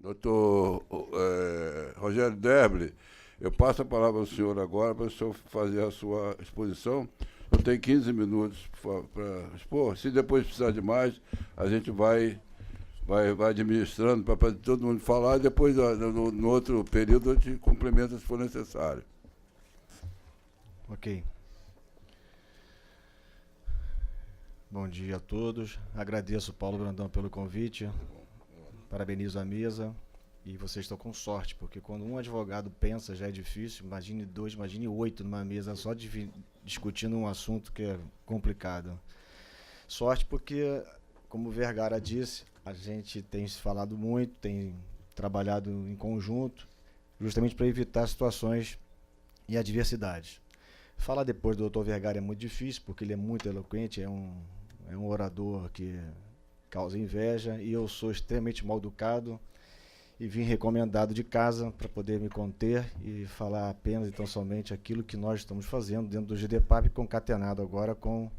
Doutor Rogério Derble, eu passo a palavra ao senhor agora para o senhor fazer a sua exposição. Eu tenho 15 minutos para expor. Se depois precisar de mais, a gente vai administrando para todo mundo falar, e depois, no outro período, a gente complementa se for necessário. Ok. Bom dia a todos. Agradeço, Paulo Brandão, pelo convite. Parabenizo a mesa. E vocês estão com sorte, porque quando um advogado pensa já é difícil, imagine 2, imagine 8 numa mesa só discutindo um assunto que é complicado. Sorte porque, como o Vergara disse, a gente tem se falado muito, tem trabalhado em conjunto, justamente para evitar situações e adversidades. Falar depois do Dr. Vergara é muito difícil, porque ele é muito eloquente, é um orador que causa inveja, e eu sou extremamente mal educado e vim recomendado de casa para poder me conter e falar apenas e tão somente aquilo que nós estamos fazendo dentro do GDPAP, concatenado agora com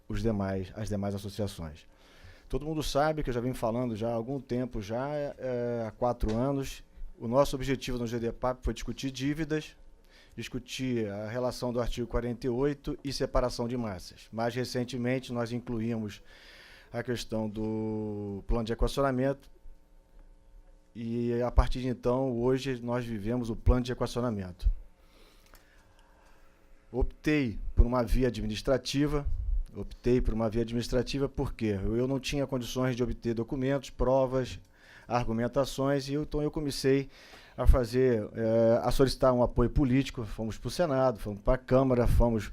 as demais associações. Todo mundo sabe que eu já vim falando já há algum tempo, há 4 anos. O nosso objetivo no GDPAP foi discutir dívidas, discutir a relação do artigo 48 e separação de massas. Mais recentemente, nós incluímos a questão do plano de equacionamento e, a partir de então, hoje, nós vivemos o plano de equacionamento. Optei por uma via administrativa porque eu não tinha condições de obter documentos, provas, argumentações, e então eu comecei a solicitar um apoio político. Fomos para o Senado, fomos para a Câmara, fomos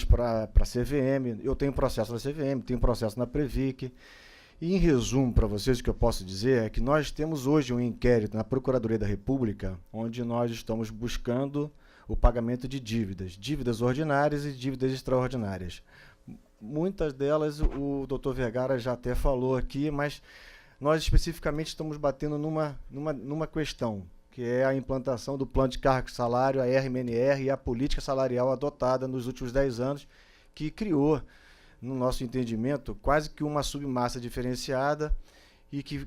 para a CVM. Eu tenho processo na CVM, tenho processo na Previc. E, em resumo, para vocês, o que eu posso dizer é que nós temos hoje um inquérito na Procuradoria da República, onde nós estamos buscando o pagamento de dívidas ordinárias e dívidas extraordinárias. Muitas delas o Dr. Vergara já até falou aqui, mas nós especificamente estamos batendo numa questão, que é a implantação do plano de cargo e salário, a RMNR, e a política salarial adotada nos últimos 10 anos, que criou, no nosso entendimento, quase que uma submassa diferenciada e que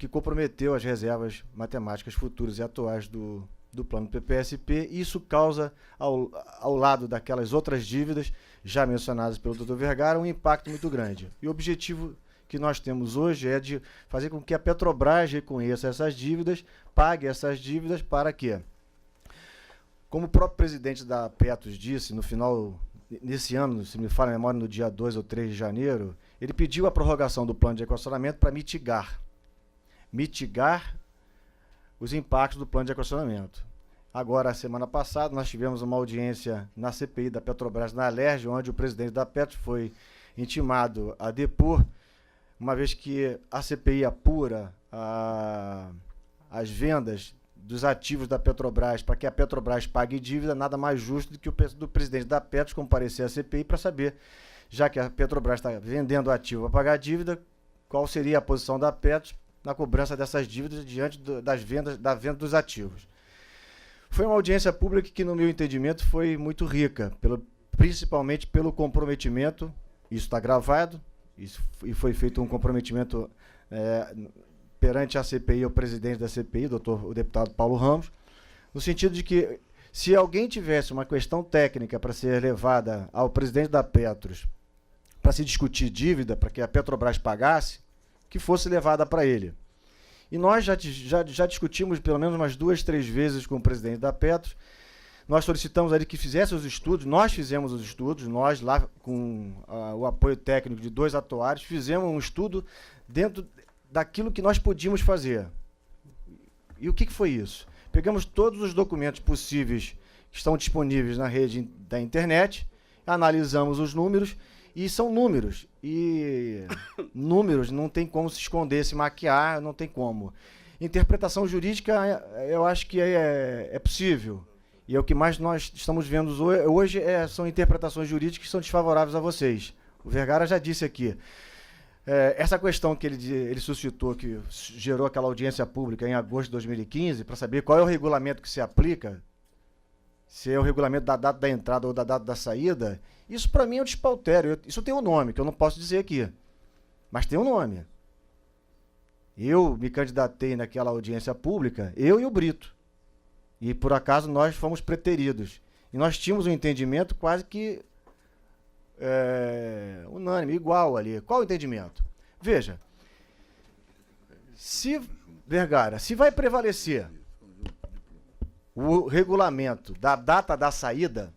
comprometeu as reservas matemáticas futuras e atuais do plano PPSP. Isso causa, ao lado daquelas outras dívidas já mencionadas pelo Dr. Vergara, um impacto muito grande. E o objetivo que nós temos hoje é de fazer com que a Petrobras reconheça essas dívidas, pague essas dívidas, para quê? Como o próprio presidente da Petros disse nesse ano, se me falha a memória, no dia 2 ou 3 de janeiro, ele pediu a prorrogação do plano de equacionamento para mitigar os impactos do plano de equacionamento. Agora, a semana passada, nós tivemos uma audiência na CPI da Petrobras, na Alerj, onde o presidente da Petros foi intimado a depor, uma vez que a CPI apura as vendas dos ativos da Petrobras para que a Petrobras pague dívida. Nada mais justo do que o presidente da Petros comparecer à CPI para saber, já que a Petrobras está vendendo ativo para pagar dívida, qual seria a posição da Petros na cobrança dessas dívidas diante da venda dos ativos. Foi uma audiência pública que, no meu entendimento, foi muito rica, principalmente pelo comprometimento. Isso está gravado, e foi feito um comprometimento perante a CPI, o presidente da CPI, o deputado Paulo Ramos, no sentido de que, se alguém tivesse uma questão técnica para ser levada ao presidente da Petros, para se discutir dívida, para que a Petrobras pagasse, que fosse levada para ele. E nós já discutimos pelo menos umas 2, 3 vezes com o presidente da Petros. Nós solicitamos a ele que fizesse os estudos, nós fizemos os estudos, nós lá com o apoio técnico de 2 atuários, fizemos um estudo dentro daquilo que nós podíamos fazer. E o que foi isso? Pegamos todos os documentos possíveis que estão disponíveis na rede da internet, analisamos os números, e são números. E números não tem como se esconder, se maquiar, não tem como. Interpretação jurídica, eu acho que é possível. E é o que mais nós estamos vendo hoje, são interpretações jurídicas que são desfavoráveis a vocês. O Vergara já disse aqui. Essa questão que ele suscitou, que gerou aquela audiência pública em agosto de 2015, para saber qual é o regulamento que se aplica, se é o regulamento da data da entrada ou da data da saída, isso para mim é um despautério. Isso tem um nome, que eu não posso dizer aqui, mas tem um nome. Eu me candidatei naquela audiência pública, eu e o Brito. E, por acaso, nós fomos preteridos. E nós tínhamos um entendimento quase que unânime, igual ali. Qual o entendimento? Veja, Vergara, se vai prevalecer o regulamento da data da saída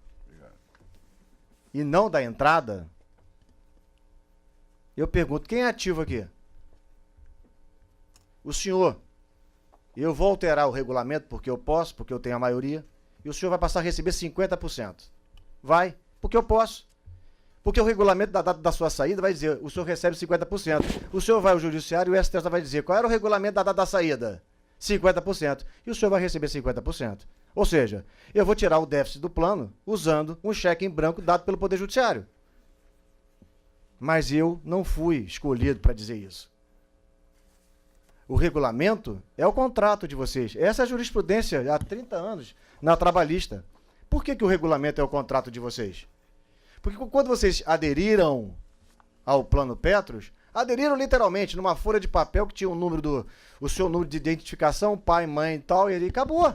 e não da entrada, eu pergunto, quem é ativo aqui? O senhor. Eu vou alterar o regulamento porque eu posso, porque eu tenho a maioria, e o senhor vai passar a receber 50%. Vai, porque eu posso. Porque o regulamento da data da sua saída vai dizer, o senhor recebe 50%. O senhor vai ao judiciário e o STJ vai dizer, qual era o regulamento da data da saída? 50%. E o senhor vai receber 50%. Ou seja, eu vou tirar o déficit do plano usando um cheque em branco dado pelo Poder Judiciário. Mas eu não fui escolhido para dizer isso. O regulamento é o contrato de vocês. Essa é a jurisprudência há 30 anos na trabalhista. Por que o regulamento é o contrato de vocês? Porque quando vocês aderiram ao Plano Petros, aderiram literalmente numa folha de papel que tinha o seu número de identificação, pai, mãe e tal, e acabou.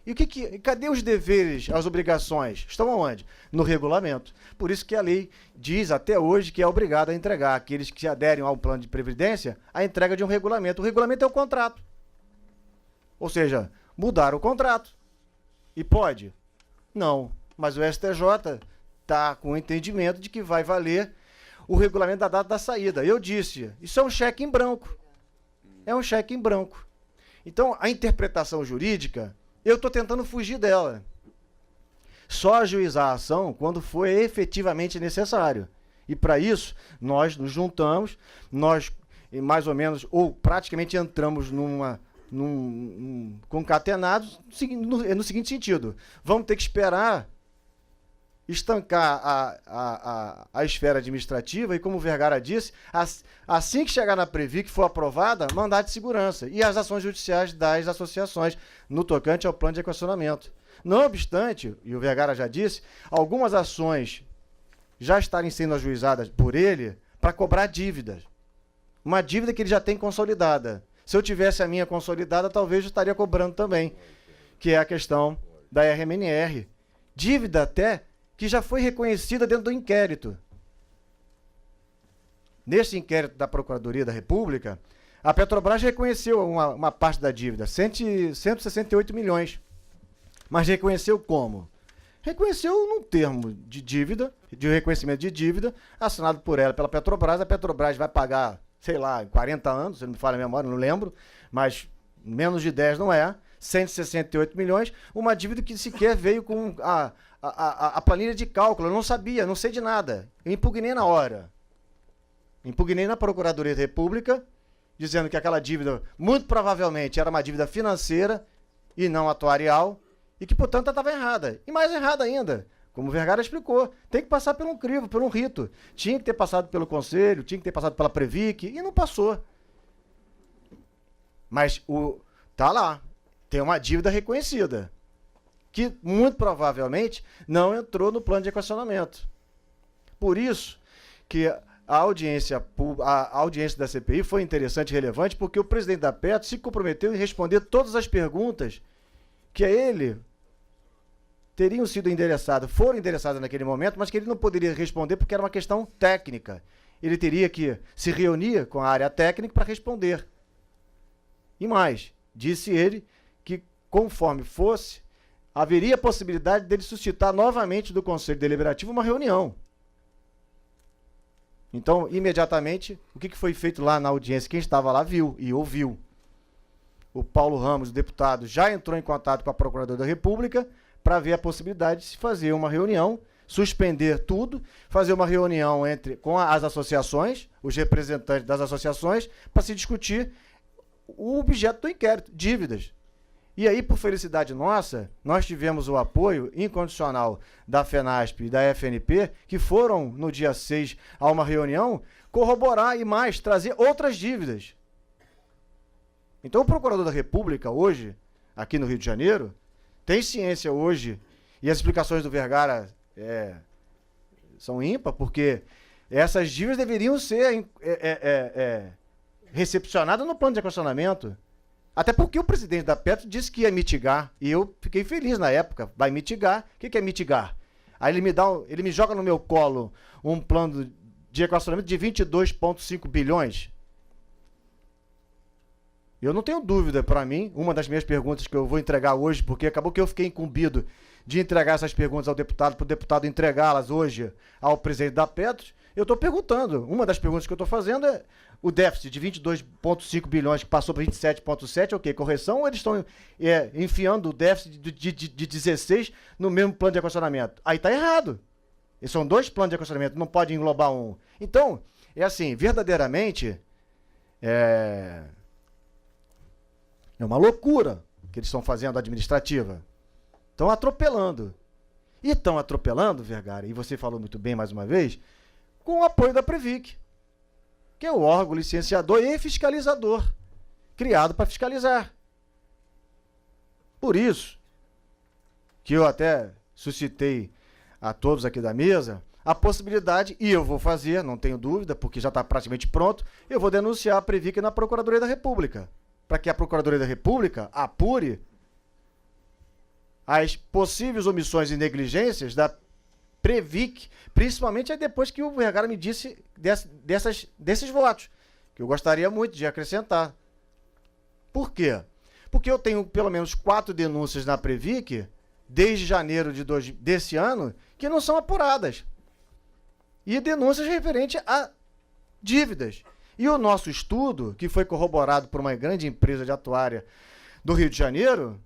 E cadê os deveres, as obrigações? Estão aonde? No regulamento. Por isso que a lei diz até hoje que é obrigado a entregar aqueles que se aderem ao plano de previdência a entrega de um regulamento. O regulamento é o contrato. Ou seja, mudar o contrato. E pode? Não. Mas o STJ está com o entendimento de que vai valer o regulamento da data da saída. Eu disse, isso é um cheque em branco. É um cheque em branco. Então, a interpretação jurídica, eu estou tentando fugir dela. Só ajuizar a ação quando for efetivamente necessário. E para isso, nós nos juntamos, nós mais ou menos, ou praticamente entramos concatenados no seguinte sentido. Vamos ter que esperar estancar a esfera administrativa e, como o Vergara disse, assim que chegar na Previ, que for aprovada, mandado de segurança e as ações judiciais das associações no tocante ao plano de equacionamento. Não obstante, e o Vergara já disse, algumas ações já estarem sendo ajuizadas por ele para cobrar dívidas. Uma dívida que ele já tem consolidada. Se eu tivesse a minha consolidada, talvez eu estaria cobrando também, que é a questão da RMNR. Dívida até que já foi reconhecida dentro do inquérito. Nesse inquérito da Procuradoria da República, a Petrobras reconheceu uma parte da dívida, 168 milhões. Mas reconheceu como? Reconheceu num termo de dívida, de reconhecimento de dívida, assinado por ela, pela Petrobras. A Petrobras vai pagar, sei lá, em 40 anos, se não me falha a memória, não lembro, mas menos de 10 não é, 168 milhões, uma dívida que sequer veio com a planilha de cálculo. Eu não sabia, não sei de nada. Eu impugnei na hora. Impugnei na Procuradoria da República, dizendo que aquela dívida, muito provavelmente, era uma dívida financeira e não atuarial, e que, portanto, estava errada. E mais errada ainda, como o Vergara explicou, tem que passar por um crivo, por um rito. Tinha que ter passado pelo Conselho, tinha que ter passado pela Previc, e não passou. Mas tá lá, tem uma dívida reconhecida, que muito provavelmente não entrou no plano de equacionamento. Por isso que a audiência da CPI foi interessante e relevante, porque o presidente da Petro se comprometeu em responder todas as perguntas que a ele teriam sido endereçadas, foram endereçadas naquele momento, mas que ele não poderia responder porque era uma questão técnica. Ele teria que se reunir com a área técnica para responder. E mais, disse ele que, conforme fosse, haveria a possibilidade dele suscitar novamente do Conselho Deliberativo uma reunião. Então, imediatamente, o que foi feito lá na audiência? Quem estava lá viu e ouviu. O Paulo Ramos, o deputado, já entrou em contato com a Procuradora da República para ver a possibilidade de se fazer uma reunião, suspender tudo, fazer uma reunião com as associações, os representantes das associações, para se discutir o objeto do inquérito, dívidas. E aí, por felicidade nossa, nós tivemos o apoio incondicional da FENASP e da FNP, que foram, no dia 6, a uma reunião, corroborar e mais, trazer outras dívidas. Então, o Procurador da República, hoje, aqui no Rio de Janeiro, tem ciência hoje, e as explicações do Vergara são ímpar, porque essas dívidas deveriam ser recepcionada no plano de equacionamento. Até porque o presidente da Petro disse que ia mitigar, e eu fiquei feliz na época. Vai mitigar. O que é mitigar? Aí ele me joga no meu colo um plano de equacionamento de 22,5 bilhões. Eu não tenho dúvida, para mim, uma das minhas perguntas que eu vou entregar hoje, porque acabou que eu fiquei incumbido de entregar essas perguntas ao deputado, para o deputado entregá-las hoje ao presidente da Petro, eu estou perguntando, uma das perguntas que eu estou fazendo é o déficit de 22,5 bilhões que passou para 27,7, ok, correção, ou eles estão enfiando o déficit de 16 no mesmo plano de equacionamento? Aí está errado. E são dois planos de equacionamento, não pode englobar um. Então, é assim, verdadeiramente, é uma loucura que eles estão fazendo administrativa. Estão atropelando. E estão atropelando, Vergara, e você falou muito bem mais uma vez, com o apoio da Previc, que é o órgão licenciador e fiscalizador, criado para fiscalizar. Por isso que eu até suscitei a todos aqui da mesa a possibilidade, e eu vou fazer, não tenho dúvida, porque já está praticamente pronto, eu vou denunciar a Previc na Procuradoria da República, para que a Procuradoria da República apure as possíveis omissões e negligências da Previc, principalmente depois que o Vergara me disse desses votos, que eu gostaria muito de acrescentar. Por quê? Porque eu tenho pelo menos 4 denúncias na Previc, desde janeiro desse ano, que não são apuradas. E denúncias referentes a dívidas. E o nosso estudo, que foi corroborado por uma grande empresa de atuária do Rio de Janeiro,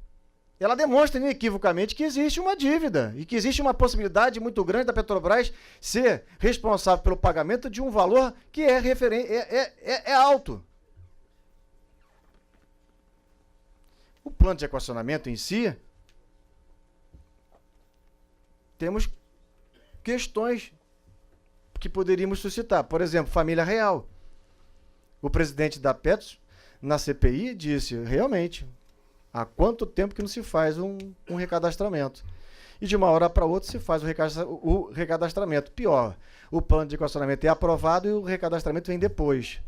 ela demonstra inequivocamente que existe uma dívida e que existe uma possibilidade muito grande da Petrobras ser responsável pelo pagamento de um valor que é alto. O plano de equacionamento em si, temos questões que poderíamos suscitar. Por exemplo, família real. O presidente da Petro, na CPI, disse, realmente, há quanto tempo que não se faz um recadastramento? E de uma hora para outra se faz o recadastramento. Pior, o plano de equacionamento é aprovado e o recadastramento vem depois.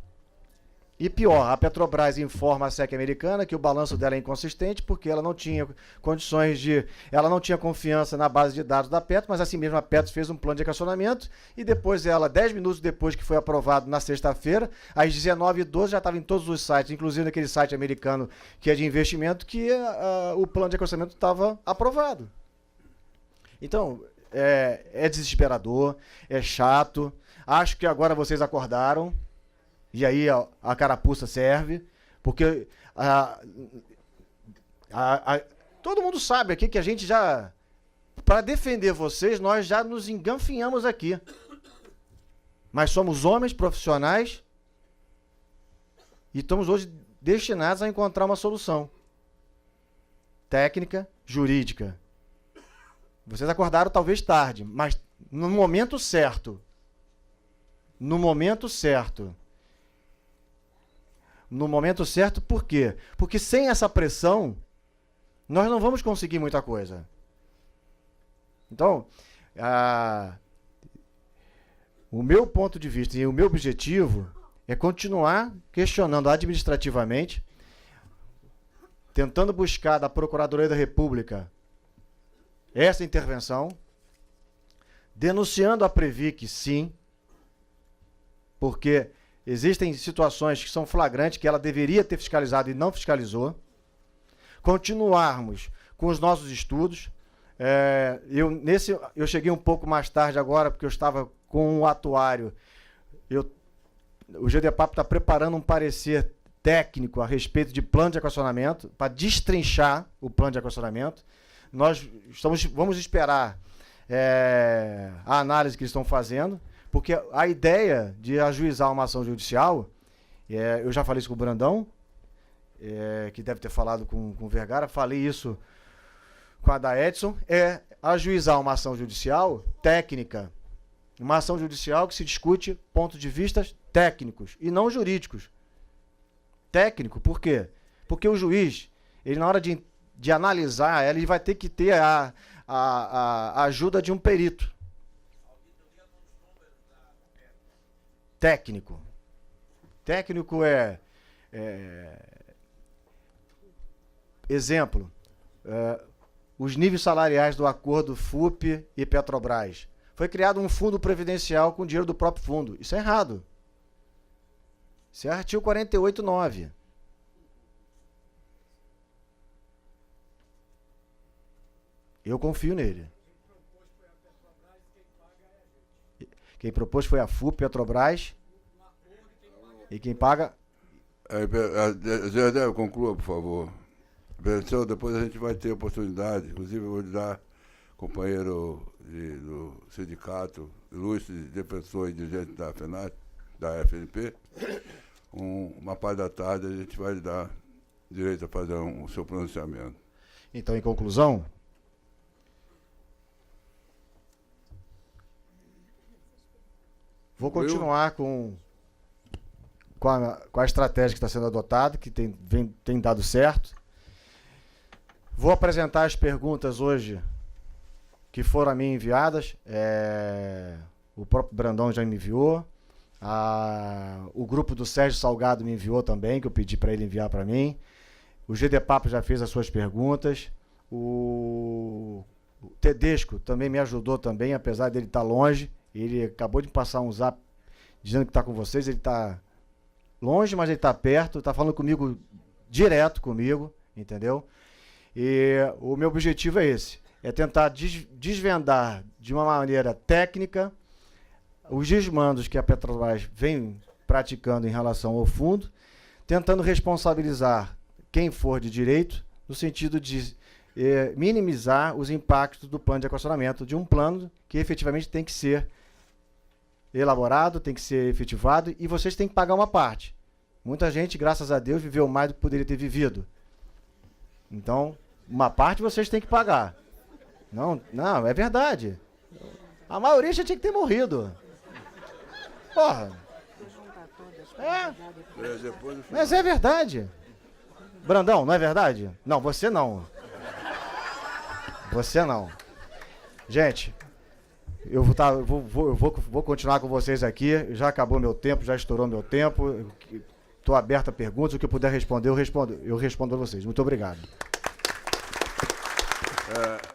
E pior, a Petrobras informa a SEC americana que o balanço dela é inconsistente porque ela não tinha condições de... Ela não tinha confiança na base de dados da Petro, mas assim mesmo a Petro fez um plano de equacionamento e depois ela, 10 minutos depois que foi aprovado na sexta-feira, às 19h12 já estava em todos os sites, inclusive naquele site americano que é de investimento, que o plano de equacionamento estava aprovado. Então, é desesperador, é chato. Acho que agora vocês acordaram. E aí a carapuça serve, porque todo mundo sabe aqui que a gente já, para defender vocês, nós já nos enganfinhamos aqui. Mas somos homens profissionais e estamos hoje destinados a encontrar uma solução técnica, jurídica. Vocês acordaram talvez tarde, mas no momento certo. No momento certo. No momento certo, por quê? Porque sem essa pressão, nós não vamos conseguir muita coisa. Então, o meu ponto de vista e o meu objetivo é continuar questionando administrativamente, tentando buscar da Procuradoria da República essa intervenção, denunciando a Previc, sim, porque existem situações que são flagrantes, que ela deveria ter fiscalizado e não fiscalizou. Continuarmos com os nossos estudos. Eu cheguei um pouco mais tarde agora, porque eu estava com o atuário. O GDPAP está preparando um parecer técnico a respeito de plano de equacionamento, para destrinchar o plano de equacionamento. Nós vamos esperar a análise que eles estão fazendo, porque a ideia de ajuizar uma ação judicial, eu já falei isso com o Brandão, que deve ter falado com o Vergara, falei isso com a da Edson, é ajuizar uma ação judicial técnica. Uma ação judicial que se discute pontos de vista técnicos e não jurídicos. Técnico, por quê? Porque o juiz, ele na hora de analisar, ele vai ter que ter a ajuda de um perito. Técnico. Técnico Exemplo, os níveis salariais do acordo FUP e Petrobras. Foi criado um fundo previdencial com dinheiro do próprio fundo. Isso é errado. Isso é artigo 48.9. Eu confio nele. Quem propôs foi a FUP, Petrobras. E quem paga... Zé, conclua, por favor. Pessoal, depois a gente vai ter oportunidade, inclusive eu vou lhe dar, companheiro do sindicato, ilustre defensor e dirigente da FENAT, da FNP, uma parte da tarde a gente vai lhe dar direito a fazer o seu pronunciamento. Então, em conclusão, vou continuar com a estratégia que está sendo adotada, que tem dado certo. Vou apresentar as perguntas hoje que foram a mim enviadas. O próprio Brandão já me enviou. O grupo do Sérgio Salgado me enviou também, que eu pedi para ele enviar para mim. O GD Papo já fez as suas perguntas. O Tedesco também me ajudou também, apesar dele estar longe. Ele acabou de passar um zap dizendo que está com vocês. Ele está longe, mas ele está perto. Está falando comigo, direto comigo, entendeu? E o meu objetivo é esse. É tentar desvendar de uma maneira técnica os desmandos que a Petrobras vem praticando em relação ao fundo, tentando responsabilizar quem for de direito, no sentido de minimizar os impactos do plano de equacionamento, de um plano que efetivamente tem que ser elaborado, tem que ser efetivado, e vocês têm que pagar uma parte. Muita gente, graças a Deus, viveu mais do que poderia ter vivido. Então, uma parte vocês têm que pagar. Não, é verdade. A maioria já tinha que ter morrido. Porra. Mas é verdade. Brandão, não é verdade? Não, você não. Você não. Gente, eu vou continuar com vocês aqui. Já acabou meu tempo, já estourou meu tempo. Estou aberto a perguntas. O que eu puder responder, eu respondo a vocês. Muito obrigado.